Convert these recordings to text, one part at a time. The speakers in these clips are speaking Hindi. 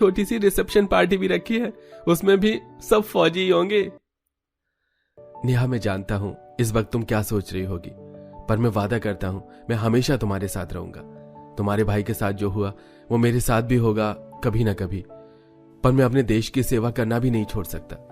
छोटी सी रिसेप्शन पार्टी भी रखी है, उसमें भी सब फौजी ही होंगे। नेहा, मैं जानता हूं इस वक्त तुम क्या सोच रही होगी, पर मैं वादा करता हूं मैं हमेशा तुम्हारे साथ रहूंगा। तुम्हारे भाई के साथ जो हुआ वो मेरे साथ भी होगा कभी ना कभी, पर मैं अपने देश की सेवा करना भी नहीं छोड़ सकता।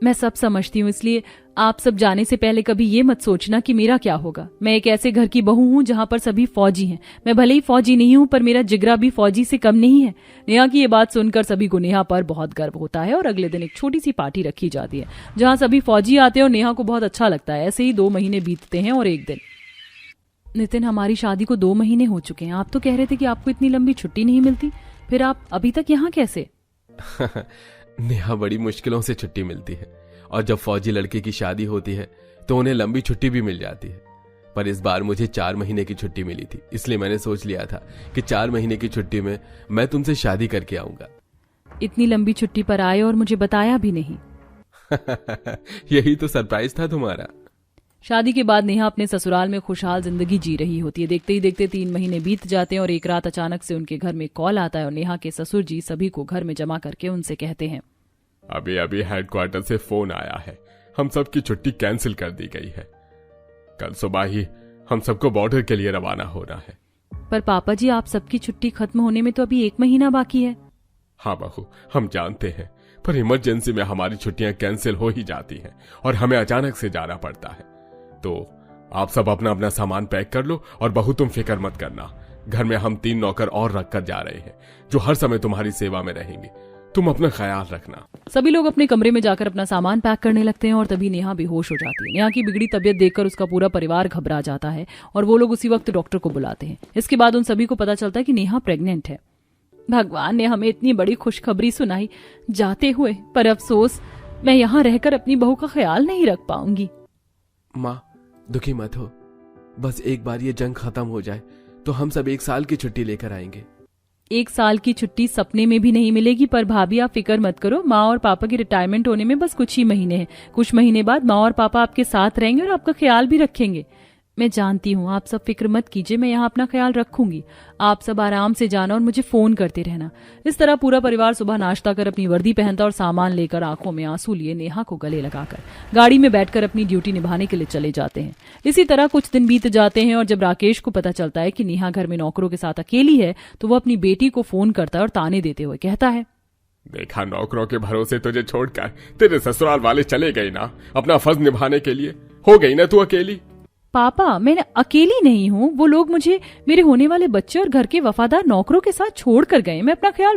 मैं सब समझती हूँ, इसलिए आप सब जाने से पहले कभी ये मत सोचना कि मेरा क्या होगा। मैं एक ऐसे घर की बहू हूँ जहाँ पर सभी फौजी हैं। मैं भले ही फौजी नहीं हूँ, पर मेरा जिगरा भी फौजी से कम नहीं है। नेहा की ये बात सुनकर सभी को नेहा पर बहुत गर्व होता है और अगले दिन एक छोटी सी पार्टी रखी जाती है जहाँ सभी फौजी आते हैं और नेहा को बहुत अच्छा लगता है। ऐसे ही 2 महीने बीतते हैं और एक दिन, नितिन, हमारी शादी को 2 महीने हो चुके हैं। आप तो कह रहे थे कि आपको इतनी लंबी छुट्टी नहीं मिलती, फिर आप अभी तक यहाँ कैसे? नेहा, बड़ी मुश्किलों से छुट्टी मिलती है, और जब फौजी लड़के की शादी होती है तो उन्हें लंबी छुट्टी भी मिल जाती है। पर इस बार मुझे 4 महीने की छुट्टी मिली थी, इसलिए मैंने सोच लिया था कि 4 महीने की छुट्टी में मैं तुमसे शादी करके आऊंगा। इतनी लंबी छुट्टी पर आए और मुझे बताया भी नहीं। यही तो सरप्राइज था तुम्हारा। शादी के बाद नेहा अपने ससुराल में खुशहाल जिंदगी जी रही होती है। देखते ही देखते 3 महीने बीत जाते हैं और एक रात अचानक से उनके घर में कॉल आता है और नेहा के ससुर जी सभी को घर में जमा करके उनसे कहते हैं, अभी अभी हेडक्वार्टर से फोन आया है, हम सबकी छुट्टी कैंसिल कर दी गई है। कल सुबह ही हम सबको बॉर्डर के लिए रवाना होना है। पर पापा जी, आप सबकी छुट्टी खत्म होने में तो अभी 1 महीना बाकी है। हाँ बहू, हम जानते हैं, पर इमरजेंसी में हमारी छुट्टियां कैंसिल हो ही जाती हैं और हमें अचानक से जाना पड़ता है। तो आप सब अपना अपना सामान पैक कर लो, और बहू तुम फिक्र मत करना, घर में हम 3 नौकर और रखकर जा रहे हैं जो हर समय तुम्हारी सेवा में रहेंगे। तुम अपना ख्याल रखना। सभी लोग अपने कमरे में जाकर अपना सामान पैक करने लगते हैं और तभी नेहा बेहोश हो जाती है। नेहा की बिगड़ी तबीयत देखकर उसका पूरा परिवार घबरा जाता है और वो लोग उसी वक्त डॉक्टर को बुलाते हैं। इसके बाद उन सभी को पता चलता है कि नेहा प्रेग्नेंट है। भगवान ने हमें इतनी बड़ी खुशखबरी सुनाई जाते हुए, पर अफसोस मैं यहाँ रहकर अपनी बहू का ख्याल नहीं रख पाऊंगी। माँ, दुखी मत हो, बस एक बार ये जंग खत्म हो जाए तो हम सब 1 साल की छुट्टी लेकर आएंगे। 1 साल की छुट्टी सपने में भी नहीं मिलेगी। पर भाभी, आप फिक्र मत करो, माँ और पापा की रिटायरमेंट होने में बस कुछ ही महीने हैं। कुछ महीने बाद माँ और पापा आपके साथ रहेंगे और आपका ख्याल भी रखेंगे। मैं जानती हूँ, आप सब फिक्र मत कीजिए, मैं यहाँ अपना ख्याल रखूंगी। आप सब आराम से जाना और मुझे फोन करते रहना। इस तरह पूरा परिवार सुबह नाश्ता कर अपनी वर्दी पहनता और सामान लेकर आंखों में आंसू लिए नेहा को गले लगाकर गाड़ी में बैठकर अपनी ड्यूटी निभाने के लिए चले जाते हैं। इसी तरह कुछ दिन बीत जाते हैं और जब राकेश को पता चलता है कि नेहा घर में नौकरों के साथ अकेली है तो वो अपनी बेटी को फोन करता है और ताने देते हुए कहता है, देखा, नौकरों के भरोसे तुझे छोड़कर तेरे ससुराल वाले चले गए ना, अपना फर्ज निभाने के लिए। हो गई ना तू अकेली। पापा, मैं अकेली नहीं हूँ, वो लोग मुझे मेरे होने वाले बच्चे और घर के वफादार नौकरों के साथ छोड़ कर गए। मैं अपना ख्याल